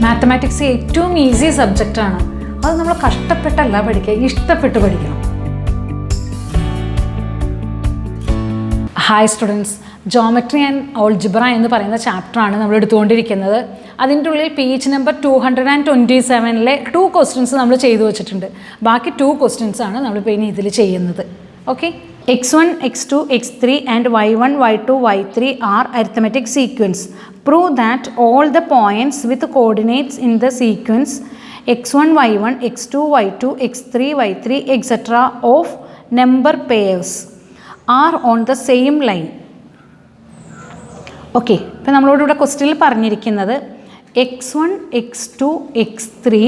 Mathematics ഏറ്റവും easy സബ്ജക്റ്റാണ്. അത് നമ്മൾ കഷ്ടപ്പെട്ടല്ല പഠിക്കുക, ഇഷ്ടപ്പെട്ട് പഠിക്കണം. Hi students, geometry and algebra എന്ന് പറയുന്ന ചാപ്റ്ററാണ് നമ്മൾ എടുത്തുകൊണ്ടിരിക്കുന്നത്. അതിൻ്റെ ഉള്ളിൽ പേജ് നമ്പർ 227 2 ക്വസ്റ്റ്യൻസ് നമ്മൾ ചെയ്തു വെച്ചിട്ടുണ്ട്. ബാക്കി 2 ക്വസ്റ്റ്യൻസ് ആണ് നമ്മളിപ്പോൾ ഇനി ഇതിൽ ചെയ്യുന്നത്. Okay, x1, x2, x3 and y1, y2, y3 are arithmetic sequence. Prove that all the points with coordinates in the sequence x1, y1, x2, y2, x3, y3 etc. of number pairs are on the same line. Okay, ഇപ്പം നമ്മളോട് ഇവിടെ ക്വസ്റ്റ്യനിൽ പറഞ്ഞിരിക്കുന്നത് x1, x2, x3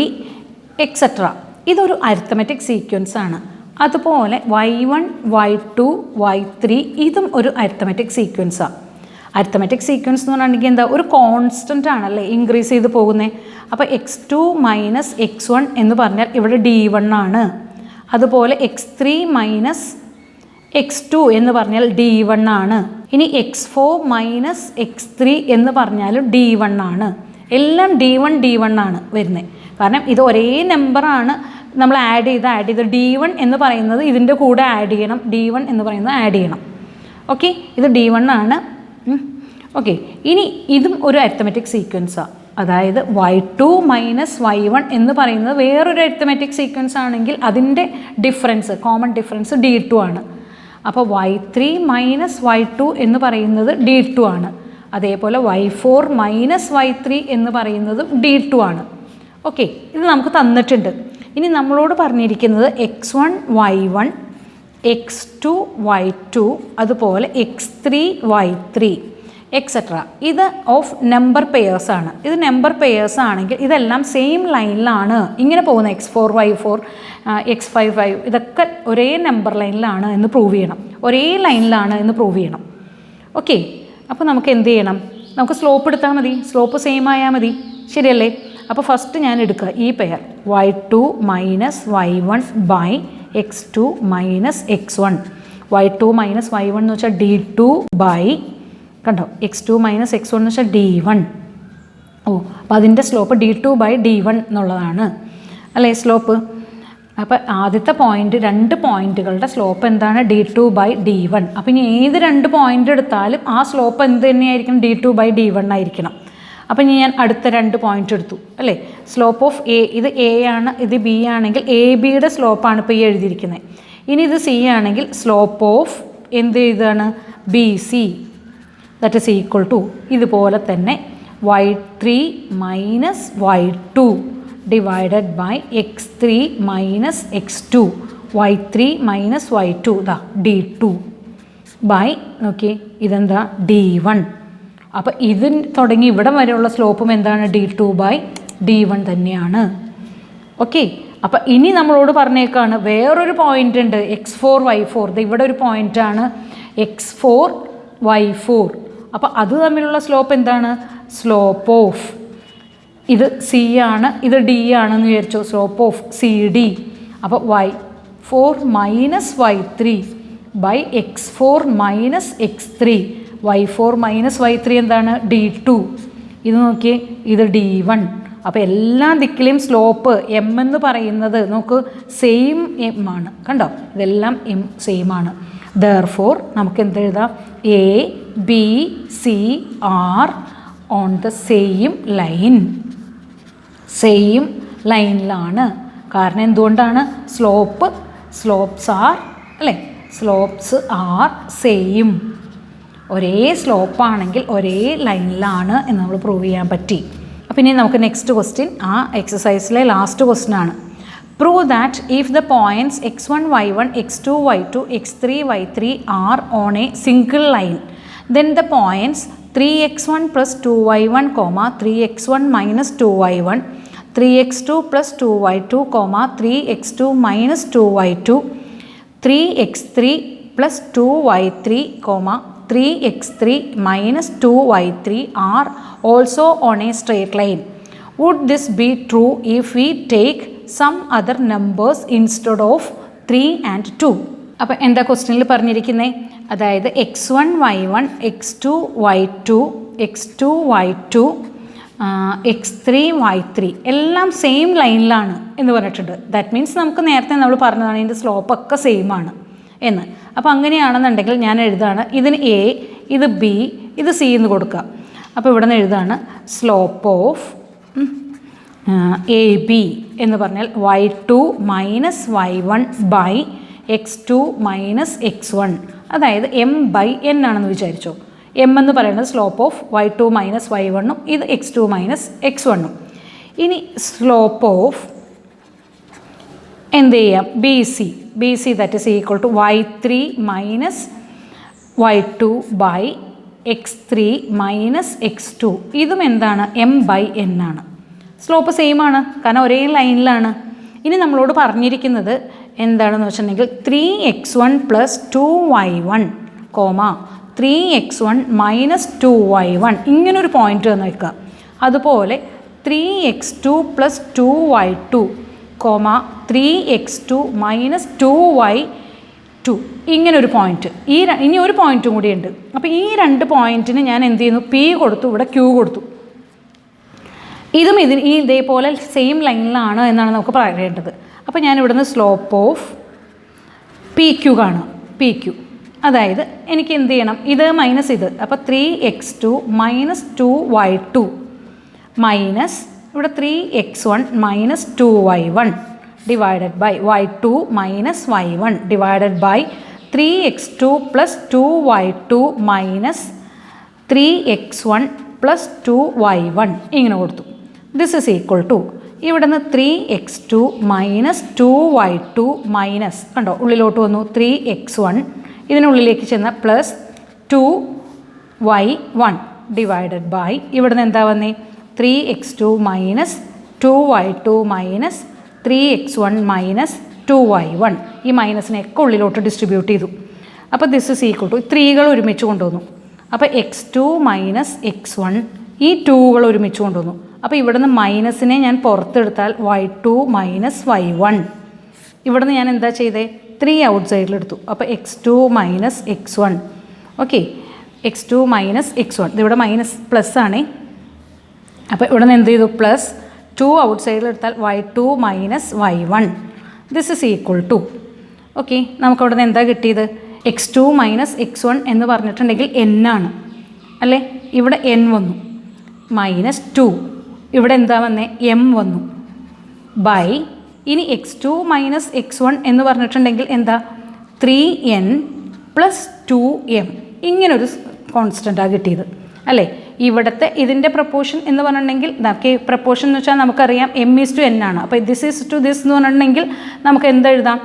etcetera ഇതൊരു arithmetic sequence ആണ്. അതുപോലെ y1, y2, y3 ഇതും ഒരു അരിത്തമെറ്റിക് സീക്വൻസാണ്. അരിത്തമെറ്റിക് സീക്വൻസ് എന്ന് പറഞ്ഞിട്ടുണ്ടെങ്കിൽ എന്താ, ഒരു കോൺസ്റ്റൻ്റ് ആണല്ലേ ഇൻക്രീസ് ചെയ്ത് പോകുന്നത്. അപ്പോൾ x2 മൈനസ് x1 എന്ന് പറഞ്ഞാൽ ഇവിടെ d1 ആണ്. അതുപോലെ x3 മൈനസ് x2 എന്ന് പറഞ്ഞാൽ d1 ആണ്. ഇനി x4 മൈനസ് x3 എന്ന് പറഞ്ഞാലും d1 ആണ്. എല്ലാം d1 ആണ് വരുന്നത്. കാരണം ഇത് ഒരേ നമ്പറാണ് നമ്മൾ ആഡ് ചെയ്ത് d1 എന്ന് പറയുന്നത് ഇതിൻ്റെ കൂടെ ആഡ് ചെയ്യണം, d1 എന്ന് പറയുന്നത് ആഡ് ചെയ്യണം. ഓക്കെ, ഇത് d1 ആണ്. ഓക്കെ, ഇനി ഇതും ഒരു അരിത്തമെറ്റിക് സീക്വൻസാണ്. അതായത് y2 മൈനസ് y1 എന്ന് പറയുന്നത് വേറൊരു അരിത്തമെറ്റിക് സീക്വൻസ് ആണെങ്കിൽ അതിൻ്റെ ഡിഫറൻസ്, കോമൺ ഡിഫറൻസ് d2 ആണ്. അപ്പോൾ y3 മൈനസ് y2 എന്ന് പറയുന്നത് d2 ആണ്. അതേപോലെ y4 മൈനസ് y3 എന്ന് പറയുന്നത് d2 ആണ്. ഓക്കെ, ഇത് നമുക്ക് തന്നിട്ടുണ്ട്. ഇനി നമ്മളോട് പറഞ്ഞിരിക്കുന്നത് x1, y1, x2, y2 അതുപോലെ x3, y3 എക്സെട്ര ഇത് ഓഫ് നമ്പർ പെയേഴ്സ് ആണ്. ഇത് നമ്പർ പെയേഴ്സ് ആണെങ്കിൽ ഇതെല്ലാം സെയിം ലൈനിലാണ് ഇങ്ങനെ പോകുന്നത്. x4, y4, x5, y ഇതൊക്കെ ഒരേ നമ്പർ ലൈനിലാണ് എന്ന് പ്രൂവ് ചെയ്യണം, ഒരേ ലൈനിലാണ് എന്ന് പ്രൂവ് ചെയ്യണം. ഓക്കെ, അപ്പോൾ നമുക്ക് എന്ത് ചെയ്യണം, നമുക്ക് സ്ലോപ്പ് എടുത്താൽ മതി, സ്ലോപ്പ് സെയിം ആയാൽ മതി, ശരിയല്ലേ? അപ്പോൾ ഫസ്റ്റ് ഞാൻ എടുക്കുക ഈ pair y2 minus y1 by x2 minus x1. y2 minus y1 എന്ന് വെച്ചാൽ d2 ബൈ, കണ്ടോ, x2 മൈനസ് x1 എന്ന് വെച്ചാൽ d1. അപ്പോൾ അതിൻ്റെ സ്ലോപ്പ് d2 ബൈ d1 എന്നുള്ളതാണ് അല്ലേ സ്ലോപ്പ്. അപ്പോൾ ആദ്യത്തെ പോയിൻ്റ്, 2 പോയിൻറ്റുകളുടെ സ്ലോപ്പ് എന്താണ്, d2 ബൈ d1. അപ്പോൾ ഇനി ഏത് 2 പോയിൻ്റ് എടുത്താലും ആ സ്ലോപ്പ് എന്ത് തന്നെയായിരിക്കണം, d2 ബൈ d1 ആയിരിക്കണം. അപ്പം ഞാൻ അടുത്ത 2 പോയിൻ്റ് എടുത്തു അല്ലേ. സ്ലോപ്പ് ഓഫ് എ, ഇത് എ ആണ്, ഇത് ബി ആണെങ്കിൽ എ ബിയുടെ സ്ലോപ്പാണ് ഇപ്പോൾ ഈ എഴുതിയിരിക്കുന്നത്. ഇനി ഇത് സി ആണെങ്കിൽ സ്ലോപ്പ് ഓഫ് എന്ത് ഇതാണ്, B C, that is equal to ഇതുപോലെ തന്നെ y3 minus y2 divided by x3 minus x2, y3 minus y2 ഇതാ d2 ബൈ, നോക്കി ഇതെന്താ d1. അപ്പോൾ ഇതിന് തുടങ്ങി ഇവിടെ വരെയുള്ള സ്ലോപ്പും എന്താണ്, d2 ബൈ d1 തന്നെയാണ്. ഓക്കെ, അപ്പോൾ ഇനി നമ്മളോട് പറഞ്ഞേക്കാണ് വേറൊരു പോയിൻ്റ് ഉണ്ട് x4, y4. ഇത് ഇവിടെ ഒരു പോയിൻ്റാണ് x4, y4. അപ്പോൾ അത് തമ്മിലുള്ള സ്ലോപ്പ് എന്താണ്, സ്ലോപ്പ് ഓഫ് ഇത് സി ആണ്, ഇത് ഡി ആണെന്ന് വിചാരിച്ചു, സ്ലോപ്പ് ഓഫ് സി ഡി. അപ്പോൾ y4 minus y3 by x4 minus x3. y4 minus y3 എന്താണ്, d2. ഇത് നോക്കിയേ, ഇത് d1. അപ്പോൾ എല്ലാ ദിക്കിലെയും സ്ലോപ്പ് എം എന്ന് പറയുന്നത് നോക്ക് സെയിം എം ആണ്, കണ്ടോ, ഇതെല്ലാം എം സെയിം ആണ്. ദെർഫോർ നമുക്ക് എന്ത് എഴുതാം, A B C are on the same line. Same ലൈനിലാണ്. കാരണം എന്തുകൊണ്ടാണ്, സ്ലോപ്സ് ആർ അല്ലേ, സ്ലോപ്സ് ആർ സെയിം. ഒരേ സ്ലോപ്പാണെങ്കിൽ ഒരേ ലൈനിലാണ് എന്ന് നമ്മൾ പ്രൂവ് ചെയ്യാൻ പറ്റി. അപ്പം ഇനി നമുക്ക് നെക്സ്റ്റ് ക്വസ്റ്റ്യൻ, ആ എക്സസൈസിലെ ലാസ്റ്റ് ക്വസ്റ്റ്യൻ ആണ്. Prove that if the points x1, y1, x2, y2, x3, y3 R on A single line, then the points 3x1 plus 2y1, 3x1 minus 2y1, 3x2 plus 2y2, 3x2 minus 2y2, 3x3 plus 2y3, 3x3 minus 2y3 are also on a straight line. Would this be true if we take some other numbers instead of 3 and 2? അപ്പോൾ എന്താ ക്വസ്റ്റ്യനിൽ പറഞ്ഞിരിക്കുന്നത്, അതായത് x1, y1, x2, y2, x2, y2 x3 y3 എല്ലാം same ലൈനിലാണ് എന്ന് പറഞ്ഞിട്ടുണ്ട്. That means നമുക്ക് നേരത്തെ നമ്മൾ പറഞ്ഞതാണ് ഇതിൻ്റെ സ്ലോപ്പൊക്കെ സെയിം ആണ് എന്ന്. അപ്പോൾ അങ്ങനെയാണെന്നുണ്ടെങ്കിൽ ഞാൻ എഴുതാണ് ഇതിന് എ, ഇത് ബി, ഇത് സി എന്ന് കൊടുക്കുക. അപ്പോൾ ഇവിടെ നിന്ന് എഴുതാണ് സ്ലോപ്പ് ഓഫ് എ ബി എന്ന് പറഞ്ഞാൽ y2 minus y1 by x2 minus x1, അതായത് m/n ആണെന്ന് വിചാരിച്ചോ. എം എന്ന് പറയുന്നത് slope of y2 minus y1, ഇത് x2 മൈനസ് x1. ഇനി സ്ലോപ്പ് ഓഫ് എന്ത് ചെയ്യാം, B C that is equal to y3 minus y2 by x3 minus x2. ഇതും എന്താണ്, m/n ആണ്. സ്ലോപ്പ് സെയിം ആണ്, കാരണം ഒരേ ലൈനിലാണ്. ഇനി നമ്മളോട് പറഞ്ഞിരിക്കുന്നത് എന്താണെന്ന് വെച്ചിട്ടുണ്ടെങ്കിൽ 3x1 plus 2y1 3x1 minus 2y1 ഇങ്ങനൊരു പോയിന്റ് വന്ന് വെക്കുക. അതുപോലെ 3x2 plus 2y2 3x2 minus 2y2 ഇങ്ങനൊരു പോയിന്റ്. ഇനി ഒരു പോയിന്റും കൂടിയുണ്ട്. അപ്പോൾ ഈ രണ്ട് പോയിന്റിന് ഞാൻ എന്ത് ചെയ്യുന്നു, പി കൊടുത്തു, ഇവിടെ ക്യൂ കൊടുത്തു. ഇതും ഇതേപോലെ സെയിം ലൈനിലാണ് എന്നാണ് നമുക്ക് പറയേണ്ടത്. അപ്പോൾ ഞാൻ ഇവിടുന്ന് സ്ലോപ്പ് ഓഫ് പി ക്യൂ കാണും, പി ക്യൂ. അതായത് എനിക്ക് എന്ത് ചെയ്യണം, ഇത് മൈനസ് ഇത്. അപ്പോൾ 3x2 മൈനസ് 2y2 മൈനസ് ഇവിടെ 3x1 minus 2y1 divided by y2 minus y1 divided by 3x2 plus 2y2 minus 3x1 plus 2y1 ഇങ്ങനെ കൊടുത്തു. ദിസ് ഇസ് ഈക്വൽ ടു ഇവിടെ നിന്ന് 3x2 മൈനസ് 2y2 മൈനസ് കണ്ടോ ഉള്ളിലോട്ട് വന്നു 3x1 ഇതിനുള്ളിലേക്ക് ചെന്ന പ്ലസ് 2y1 ഡിവൈഡഡ് ബൈ ഇവിടെ നിന്ന് എന്താ വന്നേ 3x2 minus 2y2 minus 3x1 minus 2y1. ഈ മൈനസിനെയൊക്കെ ഉള്ളിലോട്ട് ഡിസ്ട്രിബ്യൂട്ട് ചെയ്തു. അപ്പോൾ ദിസ് ഇസ് ഈക്വൽ ടു 3കൾ ഒരുമിച്ച് കൊണ്ടുവന്നു. അപ്പോൾ x2 മൈനസ് x1 ഈ 2കൾ ഒരുമിച്ച് കൊണ്ടുവന്നു. അപ്പോൾ ഇവിടുന്ന് മൈനസിനെ ഞാൻ പുറത്തെടുത്താൽ y2 മൈനസ് y1. ഇവിടുന്ന് ഞാൻ എന്താ ചെയ്തേ, 3 ഔട്ട് സൈഡിലെടുത്തു. അപ്പോൾ x2 minus x1. Okay, x2 minus x1 ഇതിവിടെ മൈനസ് പ്ലസ് ആണേ. അപ്പോൾ ഇവിടെ നിന്ന് എന്ത് ചെയ്തു, പ്ലസ് 2 ഔട്ട് സൈഡിലെടുത്താൽ y2 minus y1. This is equal to okay. നമുക്കവിടെ നിന്ന് എന്താ കിട്ടിയത്, x2 മൈനസ് x1 എന്ന് പറഞ്ഞിട്ടുണ്ടെങ്കിൽ n ആണ് അല്ലേ. ഇവിടെ n വന്നു മൈനസ് 2 ഇവിടെ എന്താ വന്നേ m വന്നു ബൈ ഇനി x2 മൈനസ് x1 എന്ന് പറഞ്ഞിട്ടുണ്ടെങ്കിൽ എന്താ 3n പ്ലസ് 2m ഇങ്ങനൊരു കോൺസ്റ്റൻ്റാണ് കിട്ടിയത് അല്ലേ. ഇവിടുത്തെ ഇതിൻ്റെ പ്രപ്പോർഷൻ എന്ന് പറഞ്ഞിട്ടുണ്ടെങ്കിൽ നമുക്ക് പ്രപ്പോർഷൻ എന്ന് വെച്ചാൽ നമുക്കറിയാം m:n ആണ്. അപ്പോൾ ദിസ് ഈസ് ടു ദിസ് എന്ന് പറഞ്ഞിട്ടുണ്ടെങ്കിൽ നമുക്ക് എന്തെഴുതാം,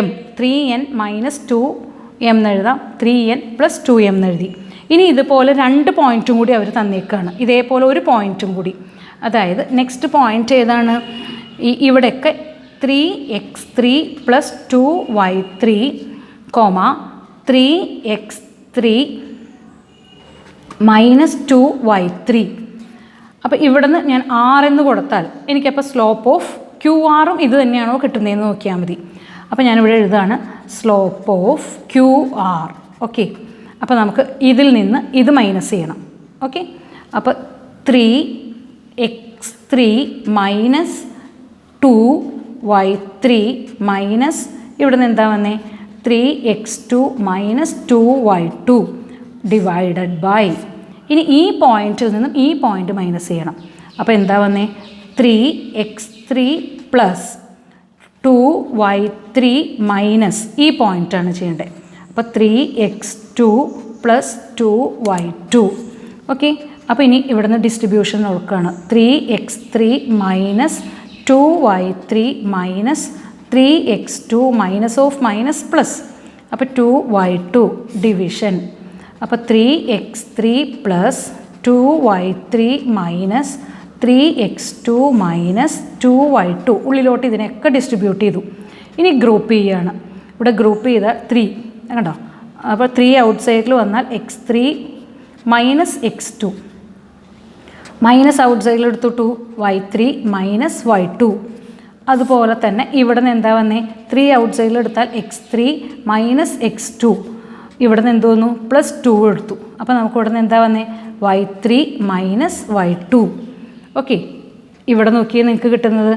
m 3n മൈനസ് 2m എന്നെഴുതാം, 3n പ്ലസ് 2m എന്നെഴുതി. ഇനി ഇതുപോലെ 2 പോയിൻറ്റും കൂടി അവർ തന്നേക്കാണ്, ഇതേപോലെ ഒരു പോയിൻറ്റും കൂടി. അതായത് നെക്സ്റ്റ് പോയിൻ്റ് ഏതാണ്, ഇവിടെയൊക്കെ 3x3 plus 2y3 3x3 minus 2y3. അപ്പോൾ ഇവിടെ നിന്ന് ഞാൻ r എന്ന് കൊടുത്താൽ എനിക്കപ്പോൾ സ്ലോപ്പ് ഓഫ് QR ഇത് തന്നെയാണോ കിട്ടുന്നതെന്ന് നോക്കിയാൽ മതി. അപ്പോൾ ഞാനിവിടെ എഴുതാണ് സ്ലോപ്പ് ഓഫ് QR. ഓക്കെ, അപ്പോൾ നമുക്ക് ഇതിൽ നിന്ന് ഇത് മൈനസ് ചെയ്യണം. ഓക്കെ, അപ്പോൾ 3x3 മൈനസ് 2y3 മൈനസ് ഇവിടെ നിന്ന് എന്താ വന്നേ 3x2 minus 2y2 divided by ഇനി ഈ പോയിൻറ്റിൽ നിന്നും ഈ പോയിൻ്റ് മൈനസ് ചെയ്യണം. അപ്പോൾ എന്താ വന്നേ 3x3 പ്ലസ് 2y3 മൈനസ് ഈ പോയിൻ്റാണ് ചെയ്യേണ്ടത്. അപ്പോൾ 3x2 പ്ലസ് 2y2. ഓക്കെ, അപ്പോൾ ഇനി ഇവിടെ നിന്ന് ഡിസ്ട്രിബ്യൂഷൻ നോക്കുകയാണ്. 3x3 minus 2y3 minus 3x2 minus of minus plus. അപ്പോൾ 2y2 ഡിവിഷൻ. അപ്പോൾ 3x3 plus 2y3 minus 3x2 minus 2y2 ഉള്ളിലോട്ട് ഇതിനെയൊക്കെ ഡിസ്ട്രിബ്യൂട്ട് ചെയ്തു. ഇനി ഗ്രൂപ്പ് ചെയ്യുകയാണ്. ഇവിടെ ഗ്രൂപ്പ് ചെയ്ത 3 കണ്ടോ. അപ്പോൾ 3 ഔട്ട് സൈഡിൽ വന്നാൽ x3 minus x2 minus out സൈഡിൽ എടുത്തു 2y3 മൈനസ് y2. അതുപോലെ തന്നെ ഇവിടെ നിന്ന് എന്താ വന്നേ 3 ഔട്ട് സൈഡിൽ എടുത്താൽ x3 മൈനസ് x2 ഇവിടെ നിന്ന് എന്ത് വന്നു പ്ലസ് 2 എടുത്തു. അപ്പോൾ നമുക്ക് ഇവിടെ നിന്ന് എന്താ വന്നേ y3 മൈനസ് y2 ഓക്കെ, ഇവിടെ നോക്കിയാൽ നിങ്ങൾക്ക് കിട്ടുന്നത്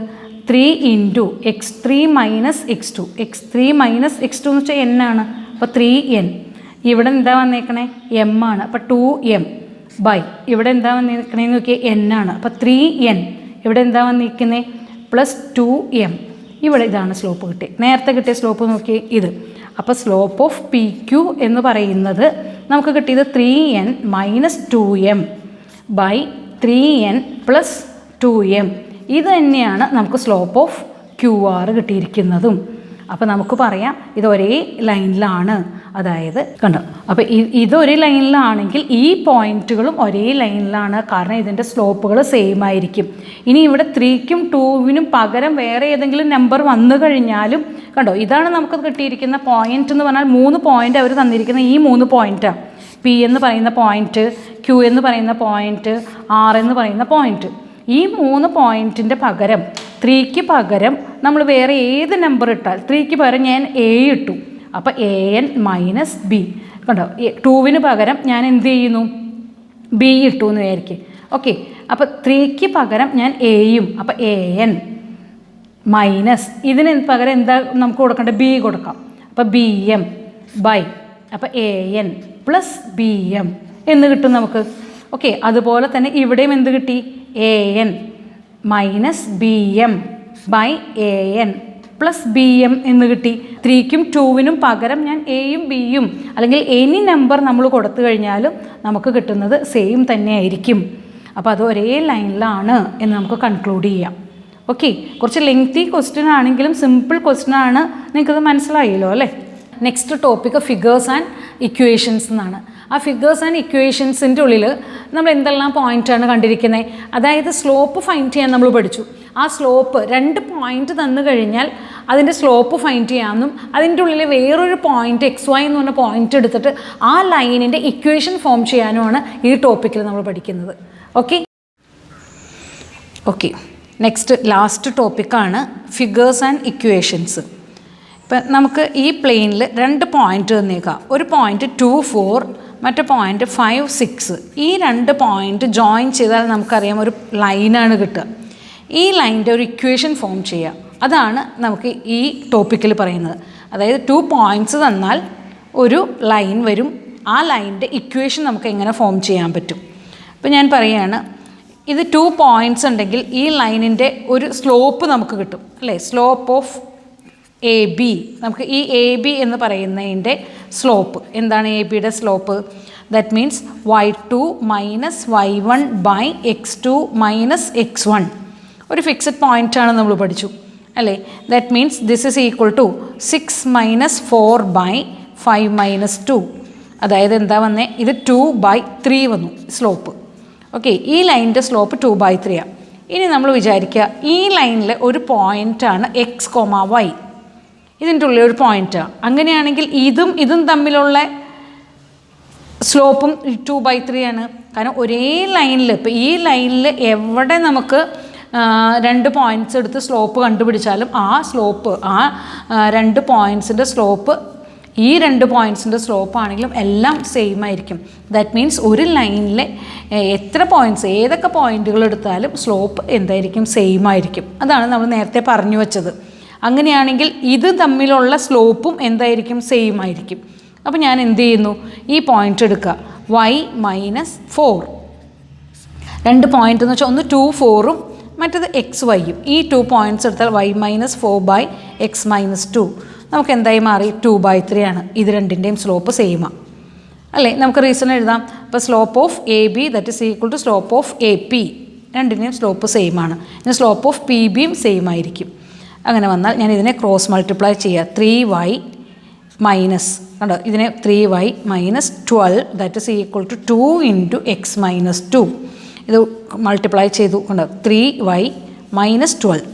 3 into x3 minus x2. x3 minus x2 എന്ന് വെച്ചാൽ n ആണ്. അപ്പോൾ 3n. ഇവിടെ എന്താ വന്നേക്കണേ? m ആണ്. അപ്പോൾ 2m ബൈ ഇവിടെ എന്താ വന്നിരിക്കണേന്ന് നോക്കിയാൽ n ആണ്. അപ്പോൾ 3n. ഇവിടെ എന്താ വന്നിരിക്കുന്നത്? Plus 2m. ഇവിടെ ഇതാണ് സ്ലോപ്പ് കിട്ടിയത്. നേരത്തെ കിട്ടിയ സ്ലോപ്പ് നോക്കിയേ ഇത്. അപ്പോൾ സ്ലോപ്പ് ഓഫ് പി ക്യു എന്ന് പറയുന്നത് നമുക്ക് കിട്ടിയത് 3n minus 2m by 3n plus 2m. ഇത് തന്നെയാണ് നമുക്ക് സ്ലോപ്പ് ഓഫ് ക്യു ആർ കിട്ടിയിരിക്കുന്നതും. അപ്പോൾ നമുക്ക് പറയാം ഇത് ഒരേ ലൈനിലാണ്. അതായത് കണ്ടോ, അപ്പോൾ ഇതൊരു ലൈനിലാണെങ്കിൽ ഈ പോയിന്റുകളും ഒരേ ലൈനിലാണ്. കാരണം ഇതിൻ്റെ സ്ലോപ്പുകൾ സെയിം ആയിരിക്കും. ഇനി ഇവിടെ 3ക്കും 2വിനും പകരം വേറെ ഏതെങ്കിലും നമ്പർ വന്നു കഴിഞ്ഞാലും കണ്ടോ, ഇതാണ് നമുക്ക് കിട്ടിയിരിക്കുന്ന പോയിന്റ് എന്ന് പറഞ്ഞാൽ 3 പോയിന്റ് അവർ തന്നിരിക്കുന്ന ഈ 3 പോയിന്റാണ്. പി എന്ന് പറയുന്ന പോയിന്റ്, ക്യു എന്ന് പറയുന്ന പോയിന്റ്, ആർ എന്ന് പറയുന്ന പോയിന്റ്. ഈ 3 പോയിന്റിൻ്റെ പകരം 3ക്ക് പകരം നമ്മൾ വേറെ ഏത് നമ്പർ ഇട്ടാൽ 3ക്ക് പകരം ഞാൻ എ ഇട്ടു. അപ്പോൾ an മൈനസ് ബി. കണ്ടോ, 2വിന് പകരം ഞാൻ എന്ത് ചെയ്യുന്നു? ബി ഇട്ടു എന്ന് വിചാരിക്കും. ഓക്കെ, അപ്പോൾ 3ക്ക് പകരം ഞാൻ എയും. അപ്പോൾ an മൈനസ് ഇതിന് പകരം എന്താ നമുക്ക് കൊടുക്കേണ്ടത്? ബി കൊടുക്കാം. അപ്പോൾ ബി എം ബൈ അപ്പോൾ an പ്ലസ് ബി എം എന്ന് കിട്ടും നമുക്ക്. ഓക്കെ, അതുപോലെ തന്നെ ഇവിടെയും എന്ത് കിട്ടി? an minus B M by an plus B M എന്ന് കിട്ടി. 3ക്കും 2വിനും പകരം ഞാൻ എയും ബിയും അല്ലെങ്കിൽ എനി നമ്പർ നമ്മൾ കൊടുത്തു കഴിഞ്ഞാലും നമുക്ക് കിട്ടുന്നത് സെയിം തന്നെ ആയിരിക്കും. അപ്പോൾ അത് ഒരേ ലൈനിലാണ് എന്ന് നമുക്ക് കൺക്ലൂഡ് ചെയ്യാം. ഓക്കെ, കുറച്ച് ലെങ്തി ക്വസ്റ്റ്യൻ ആണെങ്കിലും സിമ്പിൾ ക്വസ്റ്റ്യൻ ആണ്. നിങ്ങൾക്കത് മനസ്സിലായല്ലോ അല്ലേ? Next topic figures and equations എന്നാണ്. ആ ഫിഗേഴ്സ് ആൻഡ് ഇക്വേഷൻസിൻ്റെ ഉള്ളിൽ നമ്മൾ എന്തെല്ലാം പോയിൻ്റാണ് കണ്ടിരിക്കുന്നത്? അതായത് സ്ലോപ്പ് ഫൈൻഡ് ചെയ്യാൻ നമ്മൾ പഠിച്ചു. ആ സ്ലോപ്പ് 2 പോയിൻ്റ് തന്നു കഴിഞ്ഞാൽ അതിൻ്റെ സ്ലോപ്പ് ഫൈൻഡ് ചെയ്യാമെന്നും അതിൻ്റെ ഉള്ളിൽ വേറൊരു പോയിൻ്റ് XY എന്ന് പറഞ്ഞ പോയിൻ്റ് എടുത്തിട്ട് ആ ലൈനിൻ്റെ ഇക്വേഷൻ ഫോം ചെയ്യാനുമാണ് ഈ ടോപ്പിക്കിൽ നമ്മൾ പഠിക്കുന്നത്. ഓക്കെ ഓക്കെ നെക്സ്റ്റ് ലാസ്റ്റ് ടോപ്പിക്കാണ് ഫിഗേഴ്സ് ആൻഡ് ഇക്വേഷൻസ്. ഇപ്പം നമുക്ക് ഈ പ്ലെയിനിൽ 2 പോയിൻ്റ് തന്നേക്കാം. ഒരു പോയിൻ്റ് 2, 4, മറ്റേ പോയിൻ്റ് 5, 6. ഈ 2 പോയിൻ്റ് ജോയിൻ ചെയ്താൽ നമുക്കറിയാം ഒരു ലൈനാണ് കിട്ടുക. ഈ ലൈനിൻ്റെ ഒരു ഇക്വേഷൻ ഫോം ചെയ്യുക, അതാണ് നമുക്ക് ഈ ടോപ്പിക്കിൽ പറയുന്നത്. അതായത് 2 പോയിൻറ്റ്സ് തന്നാൽ ഒരു ലൈൻ വരും. ആ ലൈനിൻ്റെ ഇക്വേഷൻ നമുക്ക് എങ്ങനെ ഫോം ചെയ്യാൻ പറ്റും? ഇപ്പം ഞാൻ പറയുകയാണ്, ഇത് 2 പോയിൻറ്റ്സ് ഉണ്ടെങ്കിൽ ഈ ലൈനിൻ്റെ ഒരു സ്ലോപ്പ് നമുക്ക് കിട്ടും അല്ലേ? Slope of A B. നമുക്ക് ഈ എ ബി എന്ന് പറയുന്നതിൻ്റെ സ്ലോപ്പ് എന്താണ്? എ ബിയുടെ slope that means y2 minus y1 by x2 minus x1. ഒരു ഫിക്സഡ് പോയിൻ്റാണ് നമ്മൾ പഠിച്ചു അല്ലേ? That means this is equal to 6 minus 4 by 5 minus 2. അതായത് എന്താ വന്നേ? ഇത് 2/3 വന്നു സ്ലോപ്പ്. ഓക്കെ, ഈ ലൈനിൻ്റെ സ്ലോപ്പ് 2/3 ആണ്. ഇനി നമ്മൾ വിചാരിക്കുക ഈ ലൈനിൽ ഒരു പോയിൻ്റാണ് x, y. ഇതിൻ്റെ ഉള്ളിൽ ഒരു പോയിൻ്റാണ്. അങ്ങനെയാണെങ്കിൽ ഇതും തമ്മിലുള്ള സ്ലോപ്പും 2/3 ആണ്. കാരണം ഒരേ ലൈനിൽ, ഇപ്പോൾ ഈ ലൈനിൽ എവിടെ നമുക്ക് 2 പോയിൻറ്റ്സ് എടുത്ത് സ്ലോപ്പ് കണ്ടുപിടിച്ചാലും ആ സ്ലോപ്പ്, ആ 2 പോയിൻറ്റ്സിൻ്റെ സ്ലോപ്പ്, ഈ 2 പോയിൻറ്റ്സിൻ്റെ സ്ലോപ്പ് ആണെങ്കിലും എല്ലാം സെയിം ആയിരിക്കും. ദാറ്റ് മീൻസ് ഒരു ലൈനിലെ എത്ര പോയിൻറ്റ്സ്, ഏതൊക്കെ പോയിൻറ്റുകൾ എടുത്താലും സ്ലോപ്പ് എന്തായിരിക്കും? സെയിം ആയിരിക്കും. അതാണ് നമ്മൾ നേരത്തെ പറഞ്ഞു വച്ചത്. അങ്ങനെയാണെങ്കിൽ ഇത് തമ്മിലുള്ള സ്ലോപ്പും എന്തായിരിക്കും? സെയിം ആയിരിക്കും. അപ്പോൾ ഞാൻ എന്ത് ചെയ്യുന്നു? ഈ പോയിൻ്റ് എടുക്കുക, y മൈനസ് 4. 2 പോയിൻ്റ് എന്ന് വെച്ചാൽ ഒന്ന് 2, 4ഉം മറ്റത് XYയും. ഈ 2 പോയിൻറ്റ്സ് എടുത്താൽ y minus 4 by x minus 2. നമുക്ക് എന്തായി മാറി? 2/3 ആണ്. ഇത് രണ്ടിൻ്റെയും സ്ലോപ്പ് സെയിമാണ് അല്ലേ? നമുക്ക് റീസൺ എഴുതാം. അപ്പോൾ slope of A B that is equal to slope of A P. രണ്ടിൻ്റെയും സ്ലോപ്പ് സെയിം ആണ്. ഇനി സ്ലോപ്പ് ഓഫ് പി ബിയും സെയിം ആയിരിക്കും. അങ്ങനെ വന്നാൽ ഞാൻ ഇതിനെ ക്രോസ് മൾട്ടിപ്ലൈ ചെയ്യുക. 3y മൈനസ്, കണ്ടോ, ഇതിനെ 3y minus 12 that is equal to 2 into X minus 2. ഇത് മൾട്ടിപ്ലൈ ചെയ്തു, കണ്ടോ, 3y മൈനസ് 12.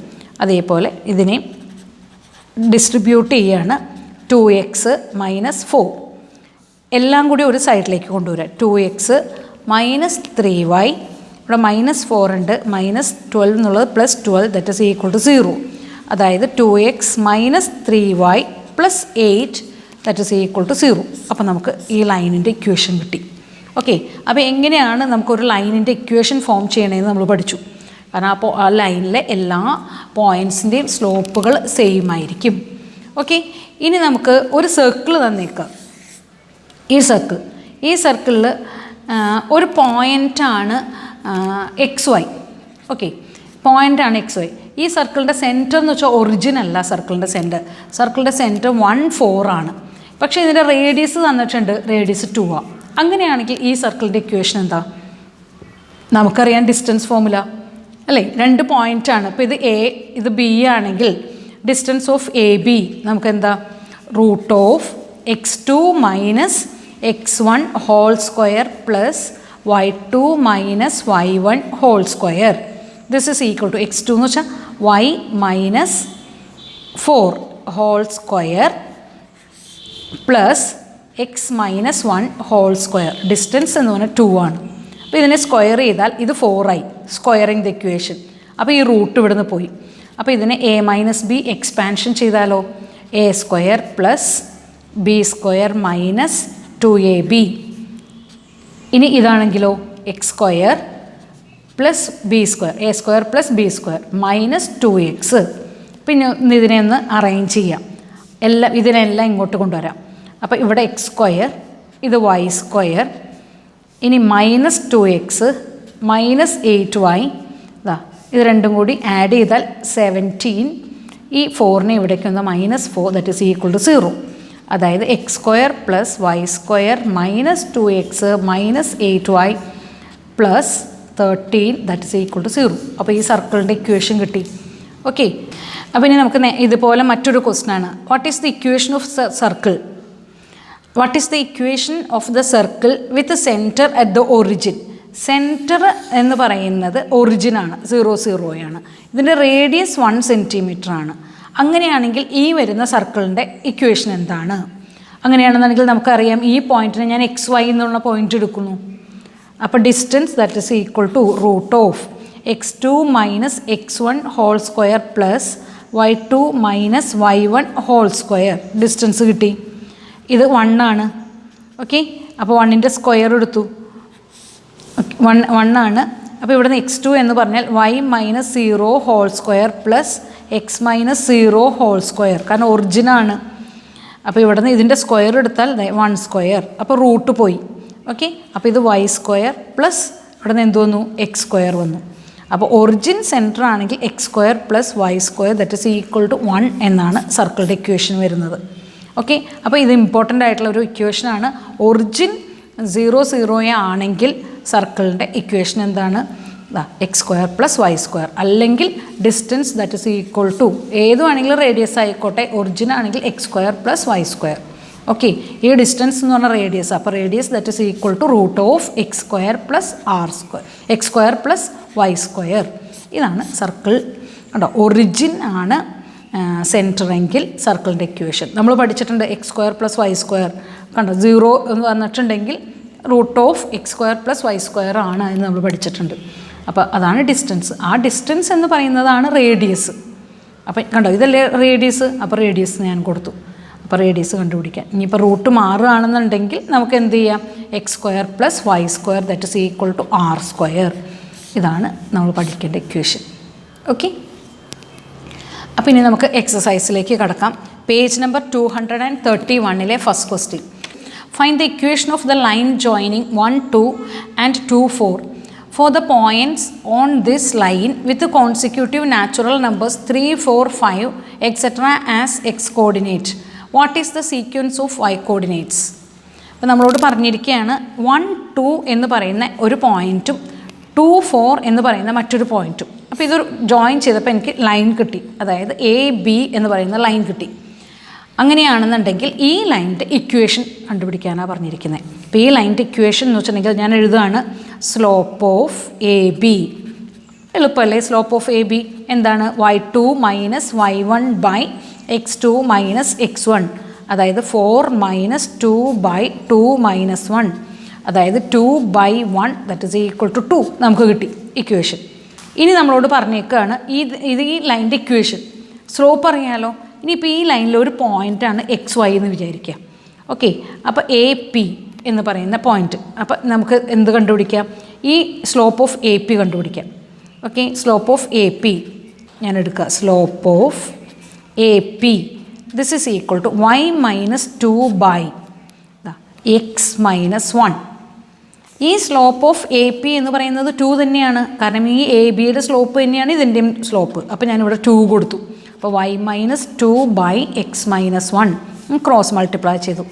അതേപോലെ ഇതിനെ ഡിസ്ട്രിബ്യൂട്ട് ചെയ്യുകയാണ്. 2x മൈനസ് 4 എല്ലാം കൂടി ഒരു സൈഡിലേക്ക് കൊണ്ടുവരാം. 2x മൈനസ് 3y, ഇവിടെ മൈനസ് 4 ഉണ്ട്, മൈനസ് 12 എന്നുള്ളത് plus 12 that is equal to 0. അതായത് 2x minus 3y plus 8 that is equal to 0. അപ്പോൾ നമുക്ക് ഈ ലൈനിൻ്റെ ഇക്വേഷൻ കിട്ടി. ഓക്കെ, അപ്പോൾ എങ്ങനെയാണ് നമുക്കൊരു ലൈനിൻ്റെ ഇക്വേഷൻ ഫോം ചെയ്യണമെന്ന് നമ്മൾ പഠിച്ചു. കാരണം ആ ലൈനിലെ എല്ലാ പോയിൻറ്റ്സിൻ്റെയും സ്ലോപ്പുകൾ സെയിം ആയിരിക്കും. ഓക്കെ, ഇനി നമുക്ക് ഒരു സർക്കിൾ തന്നേക്കാം. ഈ സർക്കിളിൽ ഒരു പോയിൻ്റാണ് XY. ഓക്കെ, പോയിൻ്റാണ് XY. ഈ സർക്കിളിൻ്റെ സെൻറ്റർ എന്ന് വെച്ചാൽ ഒറിജിൻ അല്ല. സർക്കിളിൻ്റെ സെൻറ്റർ 1, 4 ആണ്. പക്ഷേ ഇതിൻ്റെ റേഡിയസ് തന്നിട്ടുണ്ട്, റേഡിയസ് 2 ആണ്. അങ്ങനെയാണെങ്കിൽ ഈ സർക്കിളിൻ്റെ ഇക്വേഷൻ എന്താ? നമുക്കറിയാം ഡിസ്റ്റൻസ് ഫോർമുല അല്ലേ, 2 പോയിൻ്റാണ്. ഇപ്പോൾ ഇത് A, ഇത് B ആണെങ്കിൽ ഡിസ്റ്റൻസ് ഓഫ് AB നമുക്കെന്താ? √x2 - x1 whole square plus y2 - y1 whole square. This is equal to x2 എന്ന് വെച്ചാൽ y - 4 whole square plus x - 1 whole square. Distance എന്ന് പറഞ്ഞാൽ 2 ആണ്. അപ്പോൾ ഇതിനെ സ്ക്വയർ ചെയ്താൽ ഇത് 4 ആയി. Squaring the equation. അപ്പോൾ ഈ റൂട്ട് ഇവിടുന്ന് പോയി. അപ്പോൾ ഇതിനെ a - b എക്സ്പാൻഷൻ ചെയ്താലോ? a² plus b² minus 2ab. ഇനി ഇതാണെങ്കിലോ x² plus b² a² plus b² minus 2x. പിന്നെ ഇതിനെ ഒന്ന് അറേഞ്ച് ചെയ്യാം. ഇതിനെല്ലാം ഇങ്ങോട്ട് കൊണ്ടുവരാം. അപ്പോൾ ഇവിടെ x², ഇത് y², ഇനി മൈനസ് 2x മൈനസ് 8y. ഇത് രണ്ടും കൂടി ആഡ് ചെയ്താൽ 17. ഈ 4നെ ഇവിടേക്ക് ഒന്ന് -4, ദറ്റ് ഈസ് ഈക്വൽ ടു 0. അതായത് x² plus y² minus 2x minus 8y plus 13 that is equal to 0. അപ്പോൾ ഈ സർക്കിളിൻ്റെ ഇക്വേഷൻ കിട്ടി. ഓക്കെ, അപ്പോൾ ഇനി നമുക്ക് ഇതുപോലെ മറ്റൊരു ക്വസ്റ്റ്യൻ ആണ്. What is the equation of circle? What is the equation of the circle with centre at the origin? Centre എന്ന് പറയുന്നത് ഒറിജിനാണ്, 0, 0 ആണ്. ഇതിൻ്റെ റേഡിയസ് 1 സെൻറ്റിമീറ്റർ ആണ്. അങ്ങനെയാണെങ്കിൽ ഈ വരുന്ന സർക്കിളിൻ്റെ ഇക്വേഷൻ എന്താണ്? അങ്ങനെയാണെന്നുണ്ടെങ്കിൽ നമുക്കറിയാം ഈ പോയിൻറ്റിനെ ഞാൻ XY എന്നുള്ള പോയിൻ്റ് എടുക്കുന്നു. അപ്പോൾ distance that is equal to √x2 - x1 whole square plus y2 - y1 whole square. Distance കിട്ടി. ഇത് 1 ആണ്. ഓക്കെ, അപ്പോൾ 1ൻ്റെ സ്ക്വയർ എടുത്തു. 1 ആണ്. അപ്പോൾ ഇവിടുന്ന് x2 എന്ന് പറഞ്ഞാൽ y - 0 whole square plus x - 0 whole square. കാരണം ഒറിജിനാണ്. അപ്പോൾ ഇവിടുന്ന് ഇതിൻ്റെ സ്ക്വയർ എടുത്താൽ 1². അപ്പോൾ റൂട്ട് പോയി. ഓക്കെ, അപ്പോൾ ഇത് y² പ്ലസ് ഇവിടുന്ന് എന്ത് വന്നു? x² വന്നു. അപ്പോൾ ഒറിജിൻ സെൻറ്റർ ആണെങ്കിൽ x² plus y² that is equal to 1 എന്നാണ് സർക്കിളിൻ്റെ ഇക്വേഷൻ വരുന്നത്. ഓക്കെ, അപ്പോൾ ഇത് ഇമ്പോർട്ടൻ്റ് ആയിട്ടുള്ള ഒരു ഇക്വേഷനാണ്. ഒറിജിൻ 0, 0 ആണെങ്കിൽ സർക്കിളിൻ്റെ ഇക്വേഷൻ എന്താണ്? x² plus y². അല്ലെങ്കിൽ distance that is equal to ഏതുവാണെങ്കിലും റേഡിയസ് ആയിക്കോട്ടെ, ഒറിജിൻ ആണെങ്കിൽ x² പ്ലസ് y². ഓക്കെ, ഈ ഡിസ്റ്റൻസ് എന്ന് പറഞ്ഞാൽ റേഡിയസ്. അപ്പോൾ radius that is equal to √x² plus x² plus y². ഇതാണ് സർക്കിൾ. കണ്ടോ, ഒറിജിൻ ആണ് സെൻറ്റർ എങ്കിൽ സർക്കിളിൻ്റെ ഇക്വേഷൻ നമ്മൾ പഠിച്ചിട്ടുണ്ട്. x² plus y². കണ്ടോ, 0 എന്ന് വന്നിട്ടുണ്ടെങ്കിൽ √x² പ്ലസ് y² ആണ് എന്ന് നമ്മൾ പഠിച്ചിട്ടുണ്ട്. അപ്പോൾ അതാണ് ഡിസ്റ്റൻസ്. ആ ഡിസ്റ്റൻസ് എന്ന് പറയുന്നതാണ് റേഡിയസ്. അപ്പം കണ്ടോ, ഇതല്ലേ റേഡിയസ്. അപ്പോൾ റേഡിയസ് ഞാൻ കൊടുത്തു. അപ്പോൾ റേഡിയസ് കണ്ടുപിടിക്കാൻ ഇനിയിപ്പോൾ റൂട്ട് മാറുകയാണെന്നുണ്ടെങ്കിൽ നമുക്ക് എന്ത് ചെയ്യാം? x² plus y² that is equal to r². ഇതാണ് നമ്മൾ പഠിക്കേണ്ട ഇക്വേഷൻ. ഓക്കെ, അപ്പോൾ ഇനി നമുക്ക് എക്സസൈസിലേക്ക് കടക്കാം. Page number 231 first question. Find the equation of the line joining 1, 2 and 2, 4 for the points on this line with the consecutive natural numbers 3, 4, 5 etc. as x coordinate. What is the sequence of y coordinates? അപ്പോൾ നമ്മളോട് പറഞ്ഞിരിക്കുകയാണ് 1, 2 എന്ന് പറയുന്ന ഒരു പോയിൻറ്റും 2, 4 എന്ന് പറയുന്ന മറ്റൊരു പോയിൻറ്റും. അപ്പോൾ ഇതൊരു ജോയിൻ ചെയ്തപ്പോൾ എനിക്ക് ലൈൻ കിട്ടി. അതായത് AB എന്ന് പറയുന്ന ലൈൻ കിട്ടി. അങ്ങനെയാണെന്നുണ്ടെങ്കിൽ ഈ ലൈനിൻ്റെ ഇക്വേഷൻ കണ്ടുപിടിക്കാനാണ് പറഞ്ഞിരിക്കുന്നത്. അപ്പോൾ ഈ ലൈനിൻ്റെ ഇക്വേഷൻ എന്ന് വെച്ചിട്ടുണ്ടെങ്കിൽ ഞാൻ എഴുതുകയാണ് സ്ലോപ്പ് ഓഫ് AB. എളുപ്പമല്ലേ? സ്ലോപ്പ് ഓഫ് AB എന്താണ്? y2 minus y1 by x2 minus x1. അതായത് 4 മൈനസ് 2 ബൈ 2 മൈനസ് 1. അതായത് 2/1 ദറ്റ് ഈസ് ഈക്വൽ ടു 2 നമുക്ക് കിട്ടി ഇക്വേഷൻ. ഇനി നമ്മളോട് പറഞ്ഞേക്കുകയാണ് ഇത് ഈ ലൈനിൻ്റെ ഇക്വേഷൻ. സ്ലോപ്പ് അറിയാലോ. ഇനിയിപ്പോൾ ഈ ലൈനിൽ ഒരു പോയിൻ്റാണ് XY എന്ന് വിചാരിക്കുക. ഓക്കെ, അപ്പോൾ AP എന്ന് പറയുന്ന പോയിൻ്റ്. അപ്പോൾ നമുക്ക് എന്ത് കണ്ടുപിടിക്കാം? ഈ സ്ലോപ്പ് ഓഫ് AP കണ്ടുപിടിക്കാം. Okay, slope of A P ഞാൻ എടുക്കുക. Slope of A P this is equal to y minus 2 by X minus 1. ഈ സ്ലോപ്പ് ഓഫ് എ പി എന്ന് പറയുന്നത് 2 തന്നെയാണ്, കാരണം ഈ എ ബിയുടെ സ്ലോപ്പ് തന്നെയാണ് ഇതിൻ്റെയും സ്ലോപ്പ്. അപ്പോൾ ഞാനിവിടെ 2 കൊടുത്തു. അപ്പോൾ y minus 2 by X minus 1 cross multiply ചെയ്തു.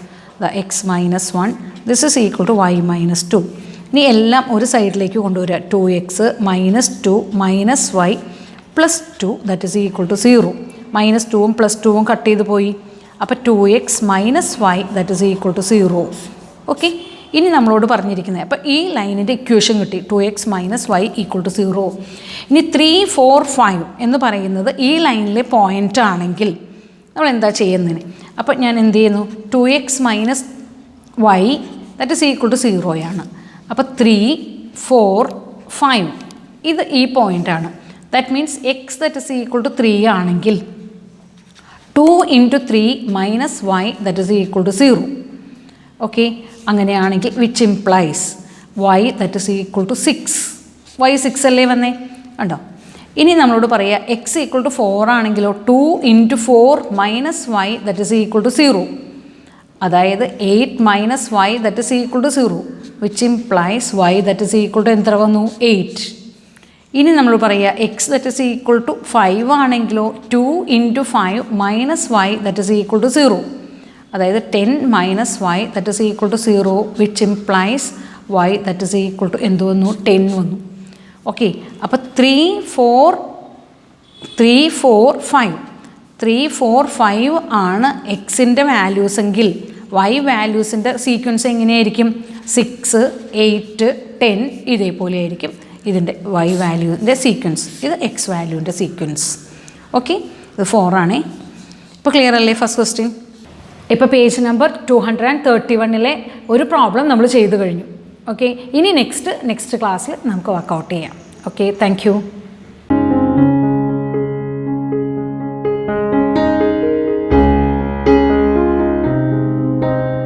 X minus 1 this is equal to y minus 2. ഇനി എല്ലാം ഒരു സൈഡിലേക്ക് കൊണ്ടുവരിക. 2x minus 2 minus y plus 2 that is equal to 0. Minus 2ഉം പ്ലസ് 2ഉം കട്ട് ചെയ്ത് പോയി. അപ്പോൾ 2x minus y that is equal to 0. Okay, ഇനി നമ്മളോട് പറഞ്ഞിരിക്കുന്നത്, അപ്പോൾ ഈ ലൈനിൻ്റെ ഇക്വേഷൻ കിട്ടി 2x minus y equal to 0. ഇനി 3, 4, 5 എന്ന് പറയുന്നത് ഈ ലൈനിലെ പോയിൻ്റ് ആണെങ്കിൽ നമ്മൾ എന്താ ചെയ്യുന്നതിന്? അപ്പോൾ ഞാൻ എന്ത് ചെയ്യുന്നു? 2x minus y that is equal to 0 അപ്പോൾ 3, 4, 5 ഇത് ഈ പോയിൻ്റാണ്. That means x that is equal to 3 ആണെങ്കിൽ 2 into 3 minus y that is equal to 0. Okay, അങ്ങനെയാണെങ്കിൽ which implies y that is equal to 6. y 6 അല്ലേ വന്നേ, ഉണ്ടോ? ഇനി നമ്മളോട് പറയുക എക്സ് ഈക്വൽ ടു 4 ആണെങ്കിലോ 2 into 4 minus y that is equal to 0. അതായത് 8 minus y that is equal to 0 which implies y that is equal to എത്ര വന്നു? 8. ഇനി നമ്മൾ പറയുക X that is equal to 5 ആണെങ്കിലോ 2 into 5 minus y that is equal to 0. അതായത് 10 minus y that is equal to 0 which implies y that is equal to എന്ത് വന്നു? 10 വന്നു. ഓക്കെ, അപ്പോൾ 3, 4, 5 ആണ് എക്സിൻ്റെ വാല്യൂസ് എങ്കിൽ y വാല്യൂസിൻ്റെ സീക്വൻസ് എങ്ങനെയായിരിക്കും? 6, 8, 10 ഇതേപോലെ ആയിരിക്കും ഇതിൻ്റെ y വാല്യൂവിൻ്റെ സീക്വൻസ്. ഇത് എക്സ് വാല്യൂവിൻ്റെ സീക്വൻസ്. ഓക്കെ, ഇത് 4 ആണേ. ഇപ്പോൾ ക്ലിയർ അല്ലേ ഫസ്റ്റ് ക്വസ്റ്റ്യൻ? ഇപ്പോൾ പേജ് നമ്പർ 231 ഒരു പ്രോബ്ലം നമ്മൾ ചെയ്തു കഴിഞ്ഞു. ഓക്കെ, ഇനി നെക്സ്റ്റ് ക്ലാസ്സിൽ നമുക്ക് വർക്കൗട്ട് ചെയ്യാം. Okay, thank you.